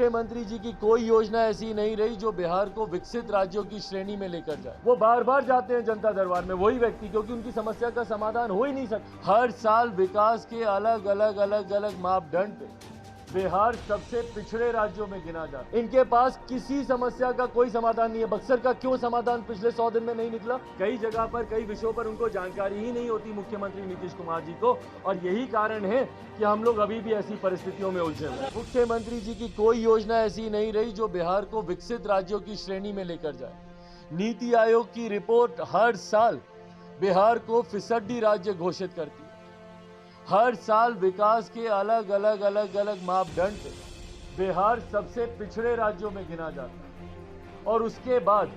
मुख्यमंत्री जी की कोई योजना ऐसी नहीं रही जो बिहार को विकसित राज्यों की श्रेणी में लेकर जाए। वो बार बार जाते हैं जनता दरबार में, वही व्यक्ति, क्योंकि उनकी समस्या का समाधान हो ही नहीं सकता। हर साल विकास के अलग अलग मापदंड पे बिहार सबसे पिछड़े राज्यों में गिना जाता है। इनके पास किसी समस्या का कोई समाधान नहीं है। बक्सर का क्यों समाधान पिछले 100 दिन में नहीं निकला? कई जगह पर कई विषयों पर उनको जानकारी ही नहीं होती मुख्यमंत्री नीतीश कुमार जी को, और यही कारण है कि हम लोग अभी भी ऐसी परिस्थितियों में उलझे हुए। मुख्यमंत्री जी की कोई योजना ऐसी नहीं रही जो बिहार को विकसित राज्यों की श्रेणी में लेकर जाए। नीति आयोग की रिपोर्ट हर साल बिहार को फिसड्डी राज्य घोषित करती है। हर साल विकास के अलग अलग मापदंड पे बिहार सबसे पिछड़े राज्यों में गिना जाता है। और उसके बाद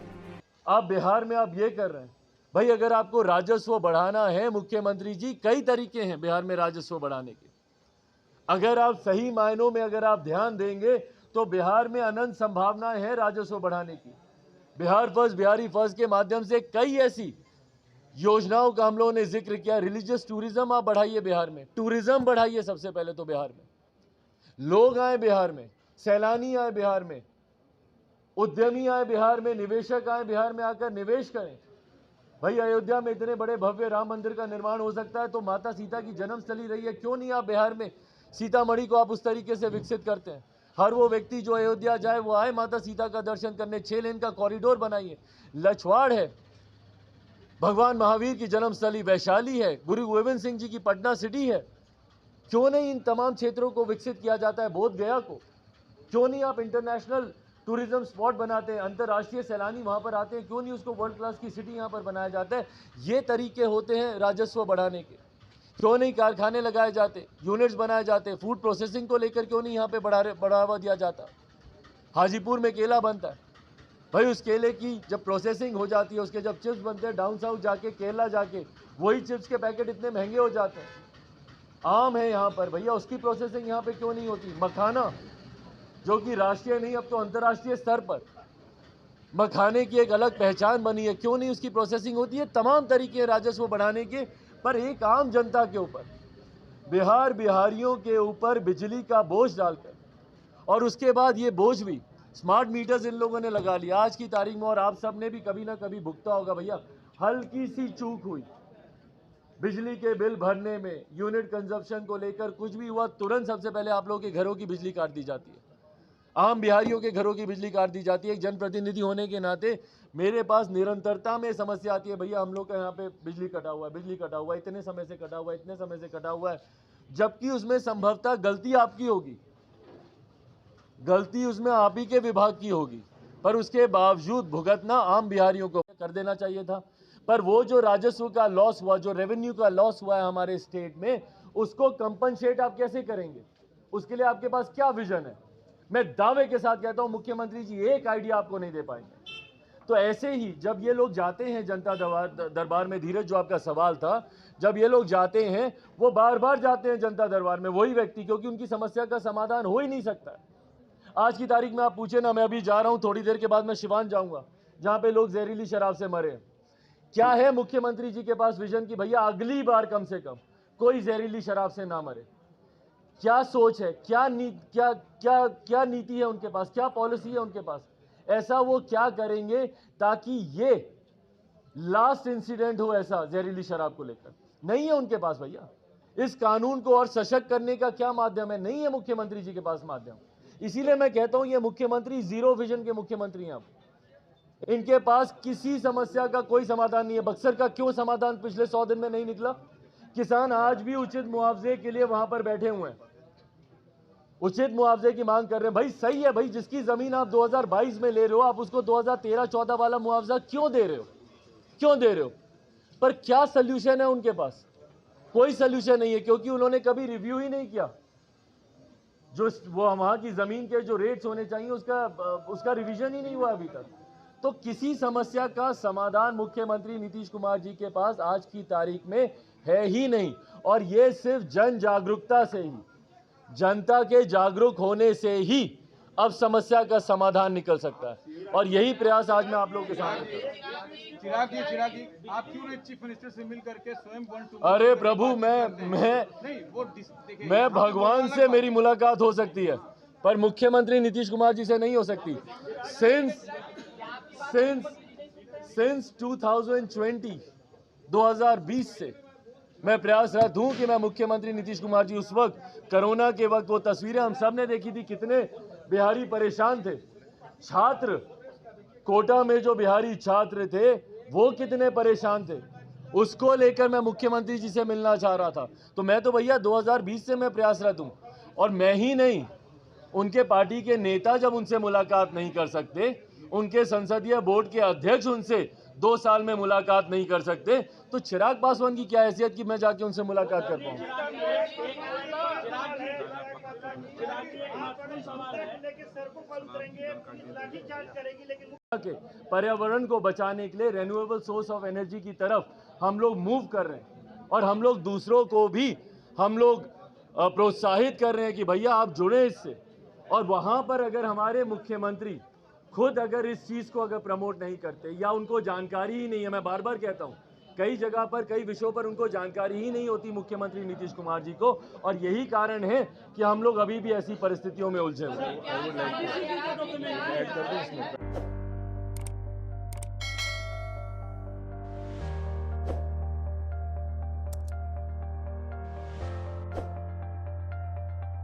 आप बिहार में आप ये कर रहे हैं। भाई, अगर आपको राजस्व बढ़ाना है मुख्यमंत्री जी, कई तरीके हैं बिहार में राजस्व बढ़ाने के। अगर आप सही मायनों में अगर आप ध्यान देंगे तो बिहार में अनंत संभावनाएं हैं राजस्व बढ़ाने की। बिहार फर्स्ट, बिहारी फर्स्ट के माध्यम से कई ऐसी योजनाओं का हम लोगों ने जिक्र किया। रिलीजियस टूरिज्म आप बढ़ाइए बिहार में, टूरिज्म बढ़ाइए। सबसे पहले तो बिहार में लोग आए, बिहार में सैलानी आए, बिहार में उद्यमी आए, बिहार में निवेशक आए, बिहार में आकर निवेश करें। भाई, अयोध्या में इतने बड़े भव्य राम मंदिर का निर्माण हो सकता है तो माता सीता की जन्मस्थली रही है, क्यों नहीं आप बिहार में सीतामढ़ी को आप उस तरीके से विकसित करते हैं? हर वो व्यक्ति जो अयोध्या जाए वो आए माता सीता का दर्शन करने। 6 लेन का कॉरिडोर बनाइए। लछवाड़ है, भगवान महावीर की जन्मस्थली वैशाली है, गुरु गोविंद सिंह जी की पटना सिटी है। क्यों नहीं इन तमाम क्षेत्रों को विकसित किया जाता है? बोध गया को क्यों नहीं आप इंटरनेशनल टूरिज्म स्पॉट बनाते हैं? अंतर्राष्ट्रीय सैलानी वहां पर आते हैं, क्यों नहीं उसको वर्ल्ड क्लास की सिटी यहां पर बनाया जाता है? ये तरीके होते हैं राजस्व बढ़ाने के। क्यों नहीं कारखाने लगाए जाते, यूनिट्स बनाए जाते? फूड प्रोसेसिंग को लेकर क्यों नहीं यहाँ पे बढ़ावा दिया जाता? हाजीपुर में केला बनता है, भाई उस केले की जब प्रोसेसिंग हो जाती है, उसके जब चिप्स बनते हैं, डाउन साउथ जाके केरला जाके वही चिप्स के पैकेट इतने महंगे हो जाते हैं। आम है यहाँ पर, भैया उसकी प्रोसेसिंग यहाँ पे क्यों नहीं होती? मखाना, जो कि राष्ट्रीय नहीं अब तो अंतर्राष्ट्रीय स्तर पर मखाने की एक अलग पहचान बनी है, क्यों नहीं उसकी प्रोसेसिंग होती है? तमाम तरीके राजस्व बढ़ाने के, पर एक आम जनता के ऊपर, बिहारियों के ऊपर बिजली का बोझ डालकर, और उसके बाद ये बोझ भी स्मार्ट मीटर्स इन लोगों ने लगा लिया आज की तारीख में। और आप सब ने भी कभी ना कभी भुगता होगा भैया, हल्की सी चूक हुई बिजली के बिल भरने में, यूनिट कंजप्शन को लेकर कुछ भी हुआ, तुरंत सबसे पहले आप लोगों के घरों की बिजली काट दी जाती है। आम बिहारियों के घरों की बिजली काट दी जाती है। एक जनप्रतिनिधि होने के नाते मेरे पास निरंतरता में समस्या आती है, भैया हम लोग का यहाँ पे बिजली कटा हुआ है, बिजली कटा हुआ है, इतने समय से कटा हुआ है, इतने समय से कटा हुआ है, जबकि उसमें संभवतः गलती आपकी होगी, गलती उसमें आप ही के विभाग की होगी, पर उसके बावजूद भुगतना आम बिहारियों को कर देना चाहिए था। पर वो जो राजस्व का लॉस हुआ, जो रेवेन्यू का लॉस हुआ है हमारे स्टेट में, उसको कंपनसेट आप कैसे करेंगे? उसके लिए आपके पास क्या विजन है? मैं दावे के साथ कहता हूं मुख्यमंत्री जी एक आइडिया आपको नहीं दे पाएंगे। तो ऐसे ही जब ये लोग जाते हैं जनता दरबार में, धीरज जो आपका सवाल था, जब ये लोग जाते हैं वो बार बार जाते हैं जनता दरबार में, वही व्यक्ति, क्योंकि उनकी समस्या का समाधान हो ही नहीं सकता। आज की तारीख में आप पूछे ना, मैं अभी जा रहा हूं, थोड़ी देर के बाद मैं सिवान जाऊंगा जहां पे लोग जहरीली शराब से मरे। क्या है मुख्यमंत्री जी के पास विजन की भैया अगली बार कम से कम कोई जहरीली शराब से ना मरे? क्या सोच है, क्या नीति है उनके पास, क्या पॉलिसी है उनके पास? ऐसा वो क्या करेंगे ताकि ये लास्ट इंसिडेंट हो ऐसा जहरीली शराब को लेकर? नहीं है उनके पास भैया। इस कानून को और सशक्त करने का क्या माध्यम है? नहीं है मुख्यमंत्री जी के पास माध्यम। इसीलिए मैं कहता हूं ये मुख्यमंत्री जीरो विजन के मुख्यमंत्री हैं। अब इनके पास किसी समस्या का कोई समाधान नहीं है। बक्सर का क्यों समाधान पिछले 100 दिन में नहीं निकला? किसान आज भी उचित मुआवजे के लिए वहां पर बैठे हुए हैं, उचित मुआवजे की मांग कर रहे हैं। भाई सही है, भाई जिसकी जमीन आप 2022 में ले रहे हो, आप उसको 2013-14 वाला मुआवजा क्यों दे रहे हो? क्यों दे रहे हो? पर क्या सोल्यूशन है उनके पास? कोई सोल्यूशन नहीं है, क्योंकि उन्होंने कभी रिव्यू ही नहीं किया। जो वो वहां की जमीन के जो रेट्स होने चाहिए उसका रिवीजन ही नहीं हुआ अभी तक। तो किसी समस्या का समाधान मुख्यमंत्री नीतीश कुमार जी के पास आज की तारीख में है ही नहीं। और ये सिर्फ जन जागरूकता से ही, जनता के जागरूक होने से ही अब समस्या का समाधान निकल सकता है। और यही प्रयास आज मैं आप लोगों के सामने कर रहा हूं। चिराग जी, आप क्यों नहीं चीफ मिनिस्टर से मिल करके स्वयं अरे प्रभु, मैं भगवान से मेरी मुलाकात हो सकती है, पर मुख्यमंत्री नीतीश कुमार जी से नहीं हो सकती। सिंस 2020 से मैं प्रयासरत हूं कि मैं मुख्यमंत्री नीतीश कुमार जी, उस वक्त कोरोना के वक्त वो तस्वीरें हम सब ने देखी थी, कितने बिहारी परेशान थे। छात्र कोटा में जो बिहारी छात्र थे वो कितने परेशान थे, उसको लेकर मैं मुख्यमंत्री जी से मिलना चाह रहा था। तो मैं तो भैया 2020 से मैं प्रयासरत हूं, और मैं ही नहीं, उनके पार्टी के नेता जब उनसे मुलाकात नहीं कर सकते, उनके संसदीय बोर्ड के अध्यक्ष उनसे 2 साल में मुलाकात नहीं कर सकते, तो चिराग पासवान की क्या हैसियत कि मैं जाके उनसे मुलाकात कर पाऊं। पर्यावरण को बचाने के लिए रिन्यूएबल सोर्स ऑफ एनर्जी की तरफ हम लोग मूव कर रहे हैं, और हम लोग दूसरों को भी हम लोग प्रोत्साहित कर रहे हैं कि भैया आप जुड़े इससे। और वहां पर अगर हमारे मुख्यमंत्री खुद अगर इस चीज को अगर प्रमोट नहीं करते, या उनको जानकारी ही नहीं है, मैं बार बार कहता हूं, कई जगह पर कई विषयों पर उनको जानकारी ही नहीं होती मुख्यमंत्री नीतीश कुमार जी को, और यही कारण है कि हम लोग अभी भी ऐसी परिस्थितियों में उलझे हुए हैं।